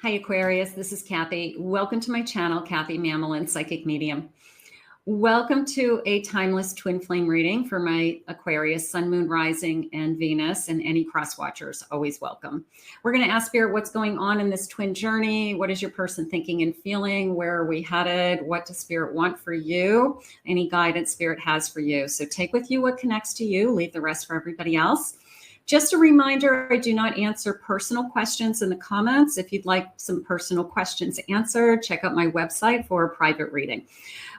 Hi, Aquarius. This is Kathy. Welcome to my channel, Kathy Mamolen, Psychic Medium. Welcome to a timeless twin flame reading for my Aquarius, Sun, Moon, Rising, and Venus, and any cross watchers. Always welcome. We're going to ask Spirit what's going on in this twin journey. What is your person thinking and feeling? Where are we headed? What does Spirit want for you? Any guidance Spirit has for you. So take with you what connects to you. Leave the rest for everybody else. Just a reminder, I do not answer personal questions in the comments. If you'd like some personal questions answered, check out my website for a private reading.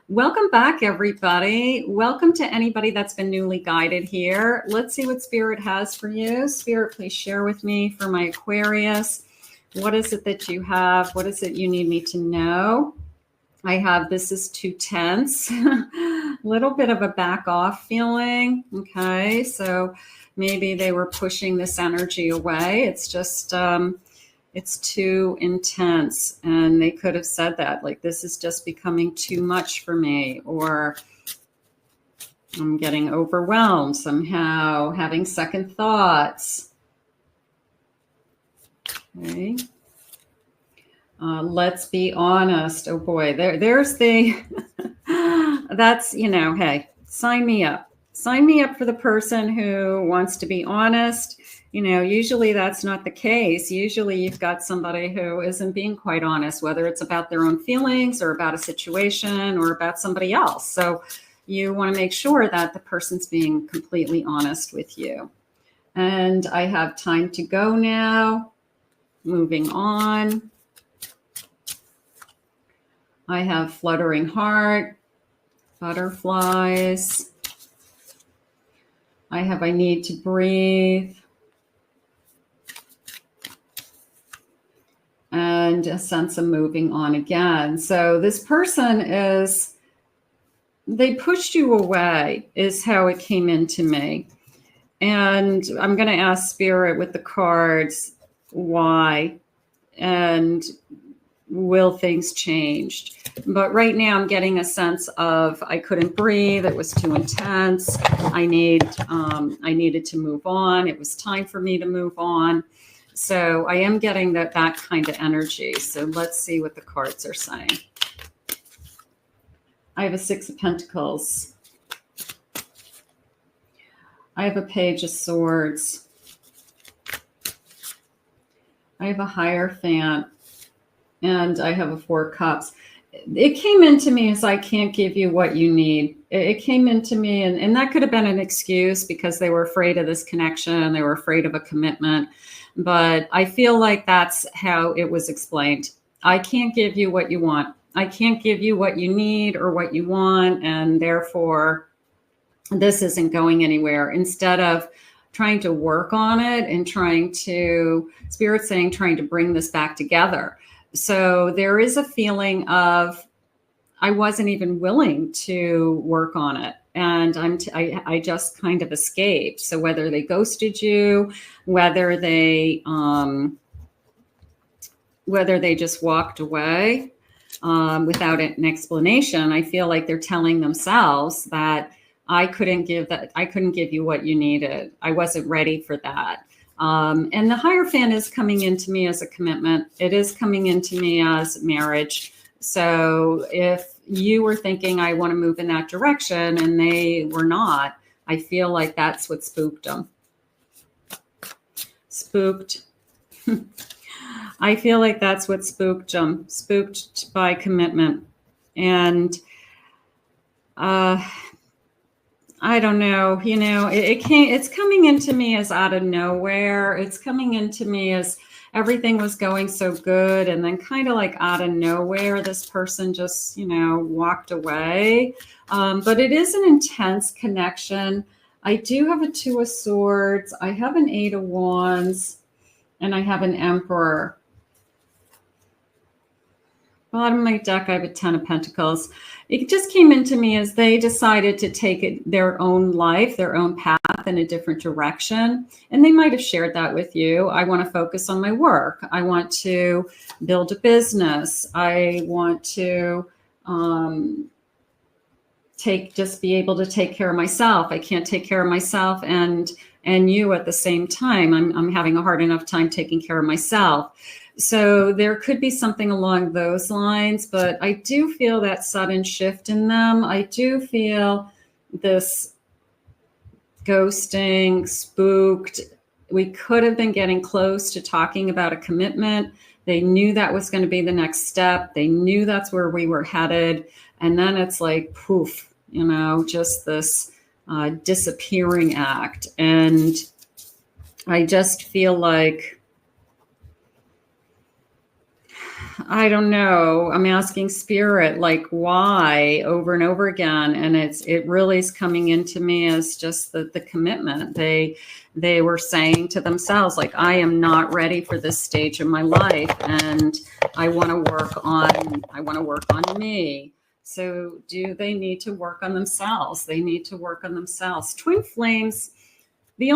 Welcome back, everybody. Welcome to anybody that's been newly guided here. Let's see what Spirit has for you. Spirit, please share with me for my Aquarius. What is it that you have? What is it you need me to know? I have, this is too tense. A little bit of a back off feeling. Okay, so maybe they were pushing this energy away. It's just, it's too intense. And they could have said that, like, this is just becoming too much for me, or I'm getting overwhelmed somehow, having second thoughts. Okay. Let's be honest. Oh boy, there's the, that's, you know, hey, sign me up. Sign me up for the person who wants to be honest. You know, usually that's not the case. Usually you've got somebody who isn't being quite honest, whether it's about their own feelings or about a situation or about somebody else. So you want to make sure that the person's being completely honest with you. And I have time to go now. Moving on. I have fluttering heart, butterflies. I need to breathe. And a sense of moving on again. So this person is, they pushed you away is how it came into me. And I'm going to ask Spirit with the cards, why? And will things change? But right now I'm getting a sense of I couldn't breathe. It was too intense. I needed to move on. It was time for me to move on. So I am getting that kind of energy. So let's see what the cards are saying. I have a Six of Pentacles. I have a Page of Swords. I have a Hierophant. And I have a Four of Cups. It came into me as I can't give you what you need. It came into me, and that could have been an excuse because they were afraid of this connection. They were afraid of a commitment. But I feel like that's how it was explained. I can't give you what you want. I can't give you what you need or what you want. And therefore, this isn't going anywhere. Instead of trying to work on it and trying to, Spirit saying, trying to bring this back together. So there is a feeling of I wasn't even willing to work on it. And I just kind of escaped. So whether they ghosted you, whether they just walked away without an explanation, I feel like they're telling themselves that I couldn't give you what you needed. I wasn't ready for that. And the Hierophant is coming into me as a commitment. It is coming into me as marriage. So if you were thinking I want to move in that direction and they were not, I feel like that's what spooked them. Spooked. I feel like that's what spooked them. Spooked by commitment. And I don't know, you know, it's coming into me as out of nowhere. It's coming into me as everything was going so good. And then kind of like out of nowhere, this person just, you know, walked away. But it is an intense connection. I do have a Two of Swords. I have an Eight of Wands, and I have an Emperor. Bottom of my deck, I have a Ten of Pentacles. It just came into me as they decided to take their own life, their own path in a different direction. And they might have shared that with you. I want to focus on my work. I want to build a business. I want to just be able to take care of myself. I can't take care of myself and and you at the same time. I'm having a hard enough time taking care of myself. So there could be something along those lines, but I do feel that sudden shift in them. I do feel this ghosting, spooked. We could have been getting close to talking about a commitment. They knew that was going to be the next step. They knew that's where we were headed. And then it's like, poof, you know, just this disappearing act. And I just feel like, I don't know. I'm asking spirit, like, why over and over again. And it really is coming into me as just the commitment. They were saying to themselves, like, I am not ready for this stage of my life. And I want to work on me. So do they need to work on themselves? They need to work on themselves. Twin flames, the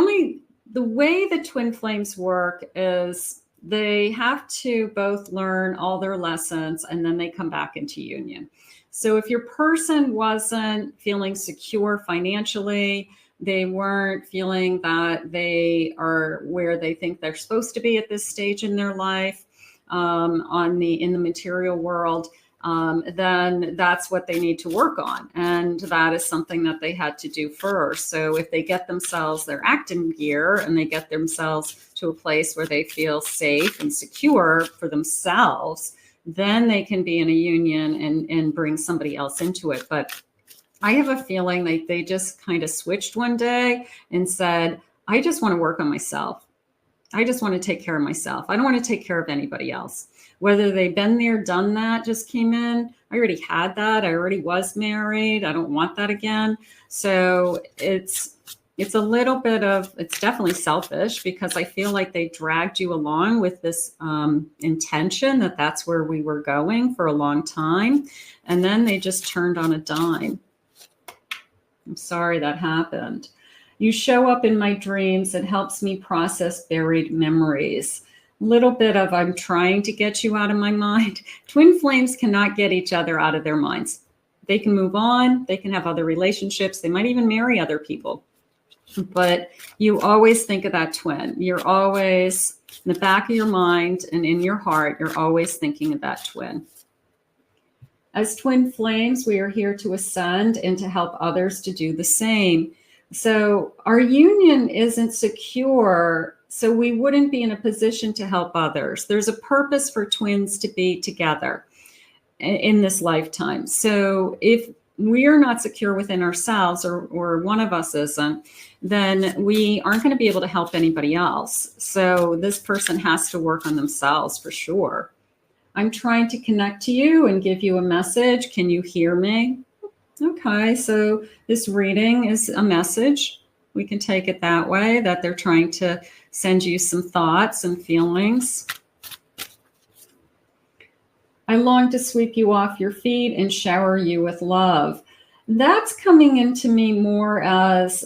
way the twin flames work is they have to both learn all their lessons and then they come back into union. So if your person wasn't feeling secure financially, they weren't feeling that they are where they think they're supposed to be at this stage in their life, in the material world, then that's what they need to work on. And that is something that they had to do first. So if they get themselves their acting gear and they get themselves to a place where they feel safe and secure for themselves, then they can be in a union and bring somebody else into it. But I have a feeling like they just kind of switched one day and said, I just want to work on myself. I just want to take care of myself. I don't want to take care of anybody else. Whether they've been there, done that, just came in. I already had that. I already was married. I don't want that again. So it's a little bit of, it's definitely selfish because I feel like they dragged you along with this intention that that's where we were going for a long time. And then they just turned on a dime. I'm sorry that happened. You show up in my dreams. It helps me process buried memories. Little bit of, I'm trying to get you out of my mind. Twin flames cannot get each other out of their minds. They can move on. They can have other relationships. They might even marry other people. But you always think of that twin. You're always in the back of your mind and in your heart, you're always thinking of that twin. As twin flames, we are here to ascend and to help others to do the same. So our union isn't secure, so we wouldn't be in a position to help others. There's a purpose for twins to be together in this lifetime. So if we're not secure within ourselves, or one of us isn't, then we aren't going to be able to help anybody else. So this person has to work on themselves for sure. I'm trying to connect to you and give you a message. Can you hear me? Okay, so this reading is a message. We can take it that way, that they're trying to send you some thoughts and feelings. I long to sweep you off your feet and shower you with love. That's coming into me more as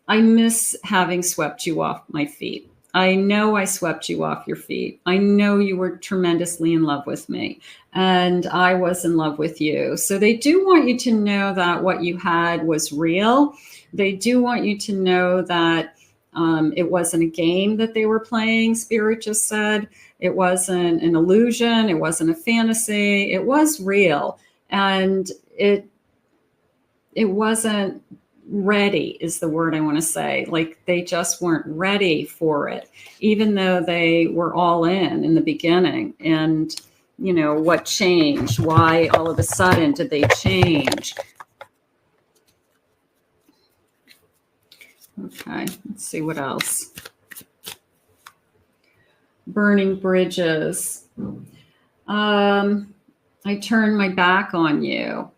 I miss having swept you off my feet. I know I swept you off your feet. I know you were tremendously in love with me, and I was in love with you. So they do want you to know that what you had was real. They do want you to know that it wasn't a game that they were playing, Spirit just said. It wasn't an illusion. It wasn't a fantasy. It was real. And it wasn't ready is the word I want to say. Like they just weren't ready for it, even though they were all in the beginning. And, you know, what changed? Why all of a sudden did they change? Okay, let's see what else. Burning bridges. I turned my back on you.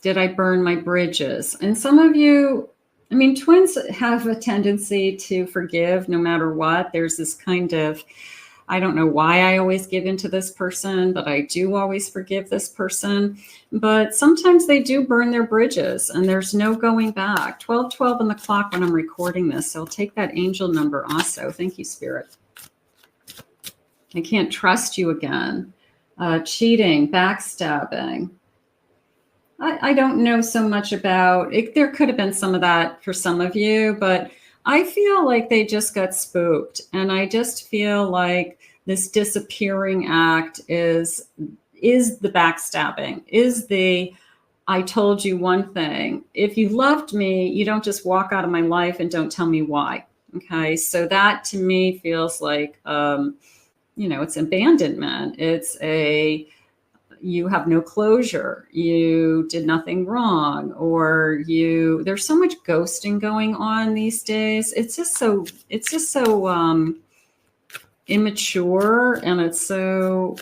Did I burn my bridges? And some of you, I mean, twins have a tendency to forgive no matter what. There's this kind of, I don't know why I always give into this person, but I do always forgive this person. But sometimes they do burn their bridges and there's no going back. 12:12 on the clock when I'm recording this. So I'll take that angel number also. Thank you, Spirit. I can't trust you again. Cheating, backstabbing. I don't know so much about it. There could have been some of that for some of you, but I feel like they just got spooked, and I just feel like this disappearing act is the backstabbing, is the I told you one thing. If you loved me, you don't just walk out of my life and don't tell me why. Okay, so that to me feels like it's abandonment. It's you have no closure, you did nothing wrong, or there's so much ghosting going on these days. It's just so immature, and it's so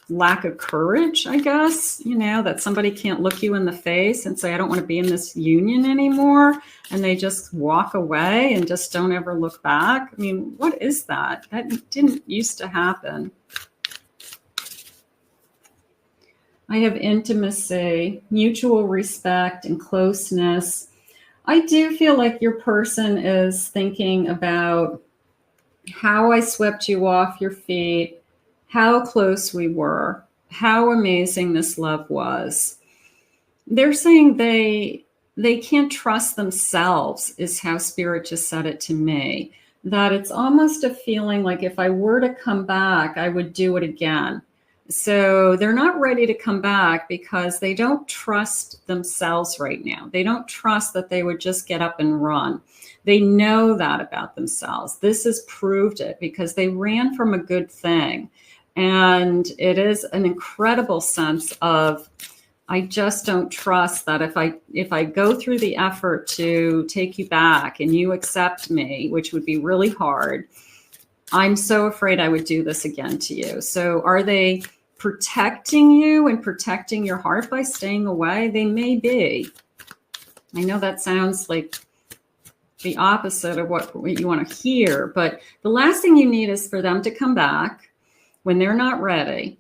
lack of courage, I guess, that somebody can't look you in the face and say, I don't want to be in this union anymore, and they just walk away and just don't ever look back. I mean, what is that? That didn't used to happen. I have intimacy, mutual respect, and closeness. I do feel like your person is thinking about how I swept you off your feet, how close we were, how amazing this love was. They're saying they can't trust themselves, is how Spirit just said it to me. That it's almost a feeling like if I were to come back, I would do it again. So they're not ready to come back because they don't trust themselves right now. They don't trust that they would just get up and run. They know that about themselves. This has proved it because they ran from a good thing. And it is an incredible sense of, I just don't trust that if I go through the effort to take you back and you accept me, which would be really hard, I'm so afraid I would do this again to you. So are they protecting you and protecting your heart by staying away? They may be. I know that sounds like the opposite of what you want to hear, but the last thing you need is for them to come back when they're not ready.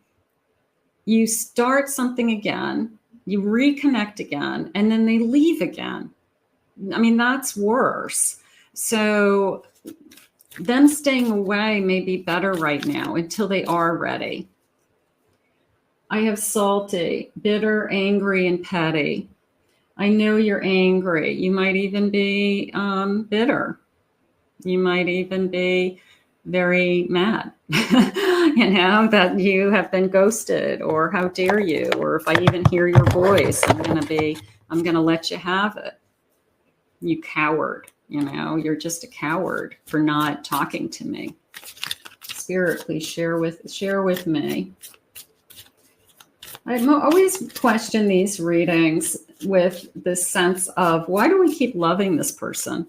You start something again, you reconnect again, and then they leave again. I mean, that's worse. So them staying away may be better right now until they are ready. I have salty, bitter, angry, and petty. I know you're angry. You might even be bitter. You might even be very mad, that you have been ghosted, or how dare you, or if I even hear your voice, I'm going to let you have it. You coward, you're just a coward for not talking to me. Spirit, please share with me. I always question these readings with this sense of, why do we keep loving this person?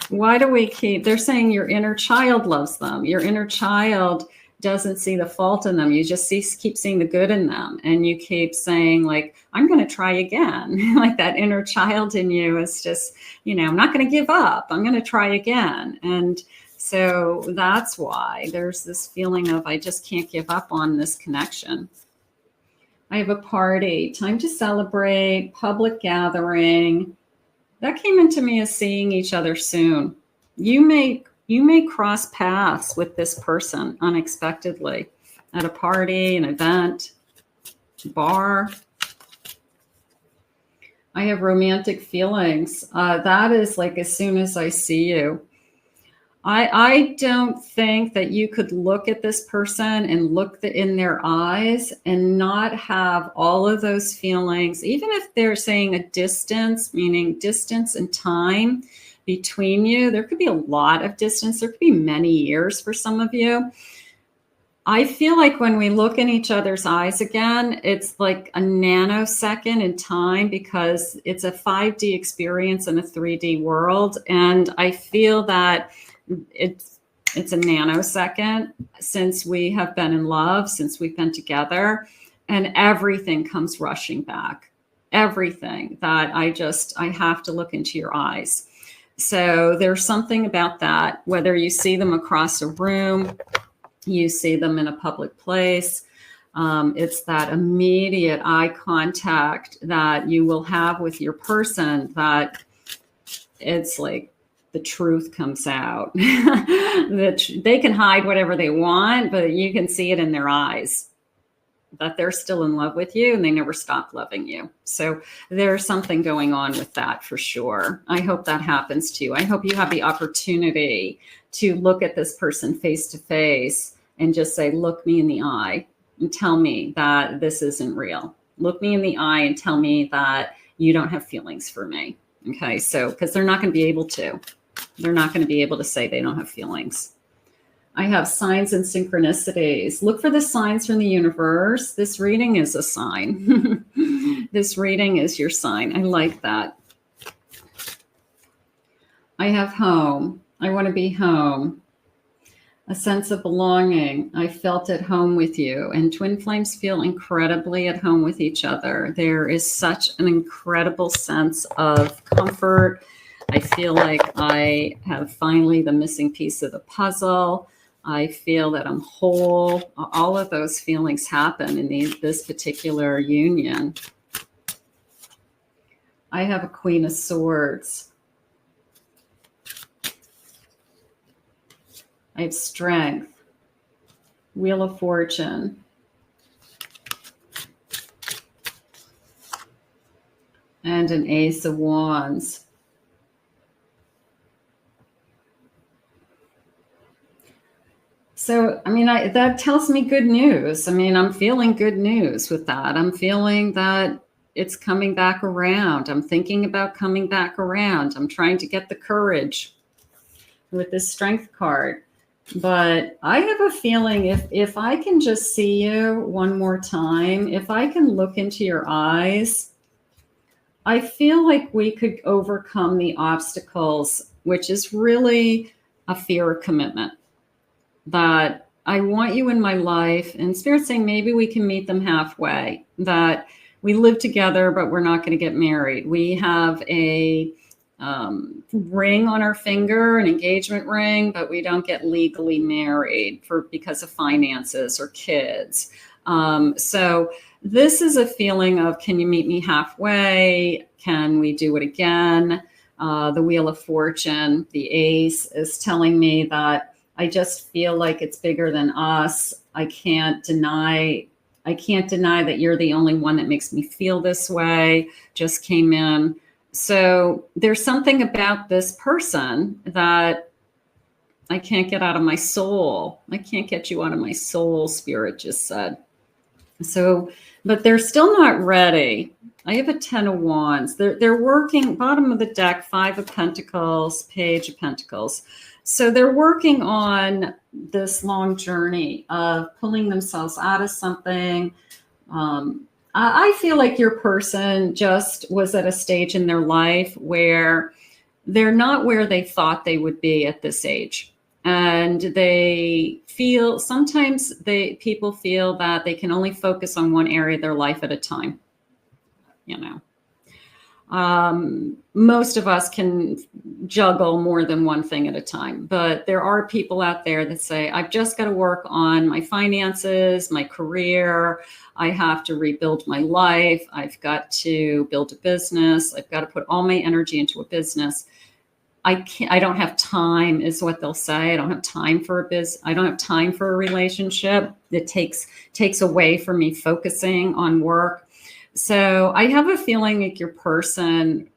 Why do we they're saying your inner child loves them. Your inner child doesn't see the fault in them. You just keep seeing the good in them. And you keep saying, like, I'm going to try again. Like that inner child in you is just, I'm not going to give up. I'm going to try again. And so that's why there's this feeling of, I just can't give up on this connection. I have a party, time to celebrate, public gathering. That came into me as seeing each other soon. You may cross paths with this person unexpectedly at a party, an event, bar. I have romantic feelings. That is like as soon as I see you. I don't think that you could look at this person and look in their eyes and not have all of those feelings, even if they're saying a distance, meaning distance and time between you. There could be a lot of distance. There could be many years for some of you. I feel like when we look in each other's eyes again, it's like a nanosecond in time, because it's a 5D experience in a 3D world. And I feel that it's a nanosecond since we have been in love, since we've been together, and everything comes rushing back. Everything that I have to look into your eyes. So there's something about that, whether you see them across a room, you see them in a public place. It's that immediate eye contact that you will have with your person, that it's like the truth comes out. They can hide whatever they want, but you can see it in their eyes. that they're still in love with you and they never stopped loving you. So there's something going on with that for sure. I hope that happens to you. I hope you have the opportunity to look at this person face to face and just say, look me in the eye and tell me that this isn't real. Look me in the eye and tell me that you don't have feelings for me. Okay, so because they're not going to be able to. They're not going to be able to say they don't have feelings. I have signs and synchronicities. Look for the signs from the universe. This reading is a sign. This reading is your sign. I like that. I have home. I want to be home. A sense of belonging. I felt at home with you. And twin flames feel incredibly at home with each other. There is such an incredible sense of comfort. I feel like I have finally the missing piece of the puzzle. I feel that I'm whole. All of those feelings happen in this particular union. I have a Queen of Swords. I have strength. Wheel of Fortune. And an Ace of Wands. So, I mean, that tells me good news. I mean, I'm feeling good news with that. I'm feeling that it's coming back around. I'm thinking about coming back around. I'm trying to get the courage with this strength card. But I have a feeling if I can just see you one more time, if I can look into your eyes, I feel like we could overcome the obstacles, which is really a fear of commitment. That I want you in my life, and Spirit's saying maybe we can meet them halfway, that we live together, but we're not going to get married. We have a ring on our finger, an engagement ring, but we don't get legally married because of finances or kids. So this is a feeling of, can you meet me halfway? Can we do it again? The Wheel of Fortune, the Ace, is telling me that I just feel like it's bigger than us. I can't deny that you're the only one that makes me feel this way. Just came in. So there's something about this person that I can't get out of my soul. I can't get you out of my soul, Spirit just said. So, but they're still not ready. I have a 10 of Wands. They're working, bottom of the deck, 5 of Pentacles, Page of Pentacles. So they're working on this long journey of pulling themselves out of something. I feel like your person just was at a stage in their life where they're not where they thought they would be at this age. And they feel, sometimes people feel that they can only focus on one area of their life at a time. You know, most of us can juggle more than one thing at a time, but there are people out there that say, I've just got to work on my finances, my career. I have to rebuild my life. I've got to build a business. I've got to put all my energy into a business. I don't have time is what they'll say. I don't have time for I don't have time for a relationship. It takes away from me focusing on work. So I have a feeling like your person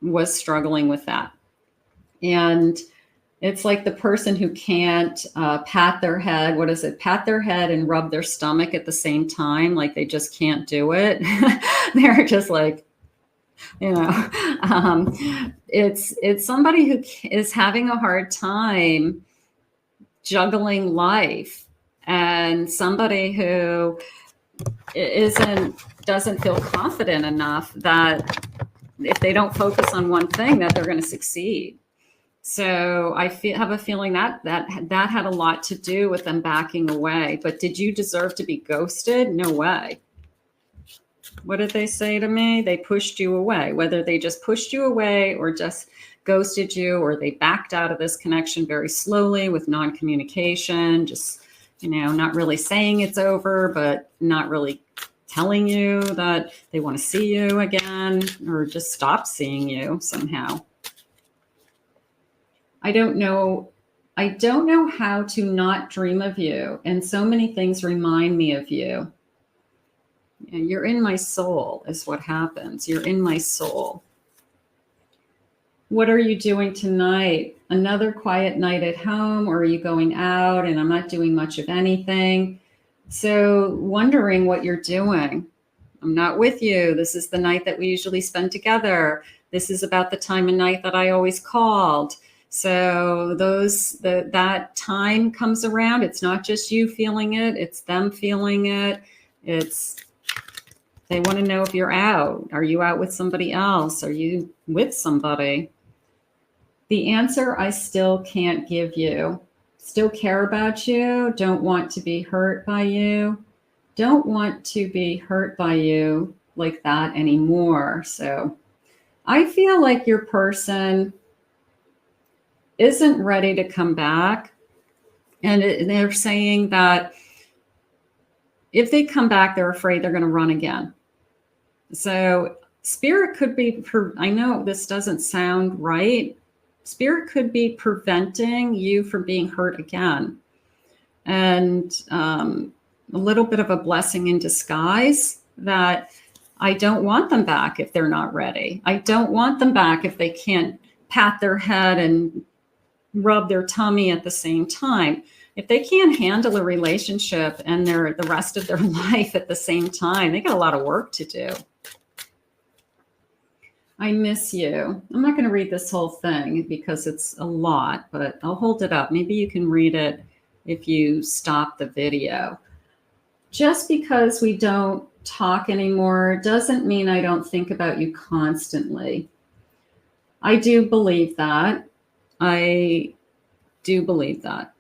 was struggling with that. And it's like the person who can't pat their head. What is it? Pat their head and rub their stomach at the same time. Like they just can't do it. They're just like, you know, it's somebody who is having a hard time juggling life, and somebody who doesn't feel confident enough that if they don't focus on one thing that they're going to succeed. So I have a feeling that had a lot to do with them backing away. But did you deserve to be ghosted? No way. What did they say to me? They pushed you away. Whether they just pushed you away or just ghosted you, or they backed out of this connection very slowly with non-communication, just, you know, not really saying it's over, but not really telling you that they want to see you again, or just stop seeing you somehow. I don't know how to not dream of you. And so many things remind me of you. You're in my soul is what happens. You're in my soul. What are you doing tonight? Another quiet night at home, or are you going out and I'm not doing much of anything? So wondering what you're doing. I'm not with you. This is the night that we usually spend together. This is about the time of night that I always called. So that time comes around. It's not just you feeling it. It's them feeling it. They want to know if you're out. Are you out with somebody else? Are you with somebody? The answer I still can't give you. Still care about you. Don't want to be hurt by you. Don't want to be hurt by you like that anymore. So I feel like your person isn't ready to come back. And they're saying that if they come back, they're afraid they're going to run again. So spirit could be, I know this doesn't sound right. Spirit could be preventing you from being hurt again. And a little bit of a blessing in disguise that I don't want them back if they're not ready. I don't want them back if they can't pat their head and rub their tummy at the same time. If they can't handle a relationship and the rest of their life at the same time, they got a lot of work to do. I miss you. I'm not going to read this whole thing because it's a lot, but I'll hold it up. Maybe you can read it if you stop the video. Just because we don't talk anymore doesn't mean I don't think about you constantly. I do believe that. I do believe that.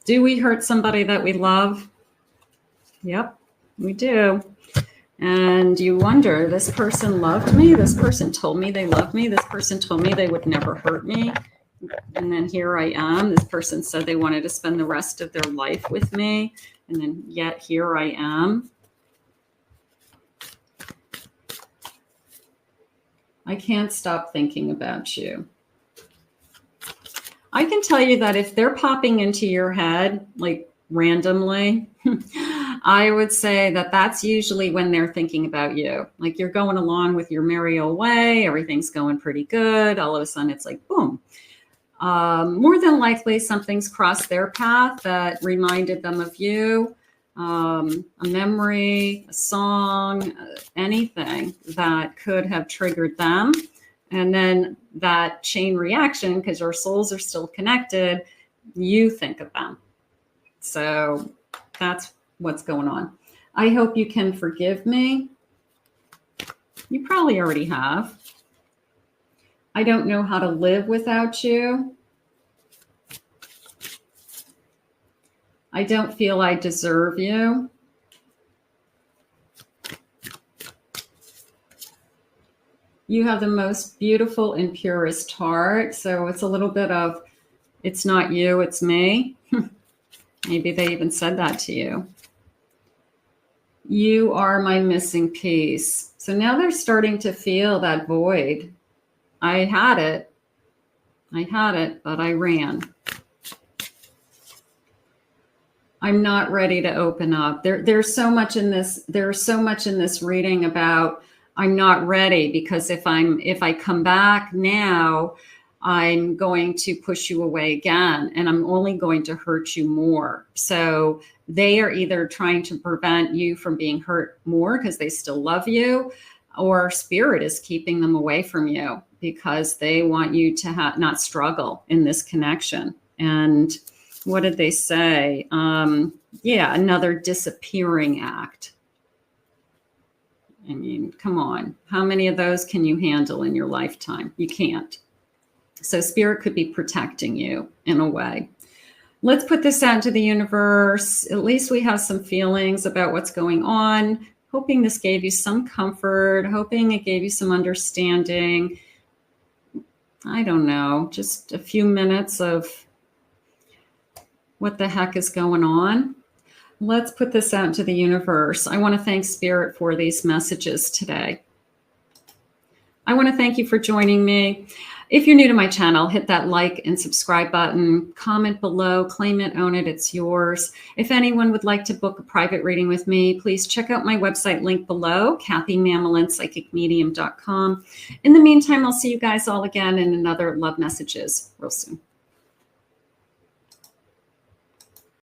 Do we hurt somebody that we love? Yep, we do. And you wonder, this person loved me. This person told me they loved me. This person told me they would never hurt me. And then here I am. This person said they wanted to spend the rest of their life with me. And then yet here I am. I can't stop thinking about you. I can tell you that if they're popping into your head, like randomly, I would say that that's usually when they're thinking about you. Like you're going along with your merry old way, everything's going pretty good. All of a sudden it's like, boom. More than likely something's crossed their path that reminded them of you. A memory, a song, anything that could have triggered them. And then that chain reaction, because our souls are still connected, you think of them. So that's what's going on. I hope you can forgive me. You probably already have. I don't know how to live without you. I don't feel I deserve you. You have the most beautiful and purest heart. So it's a little bit of, it's not you, it's me. Maybe they even said that to you. You are my missing piece. So now they're starting to feel that void. I had it, but I ran. I'm not ready to open up. There's so much in this. There's so much in this reading about I'm not ready, because if I come back now, I'm going to push you away again, and I'm only going to hurt you more. So they are either trying to prevent you from being hurt more because they still love you, or spirit is keeping them away from you because they want you to not struggle in this connection. And what did they say? Yeah, another disappearing act. I mean, come on. How many of those can you handle in your lifetime? You can't. So spirit could be protecting you in a way. Let's put this out into the universe. At least we have some feelings about what's going on. Hoping this gave you some comfort. Hoping it gave you some understanding. I don't know. Just a few minutes of what the heck is going on. Let's put this out into the universe. I want to thank Spirit for these messages today. I want to thank you for joining me. If you're new to my channel, hit that like and subscribe button, comment below, claim it, own it, it's yours. If anyone would like to book a private reading with me, please check out my website link below, KathyMamolenPsychicMedium.com. In the meantime, I'll see you guys all again in another Love Messages real soon.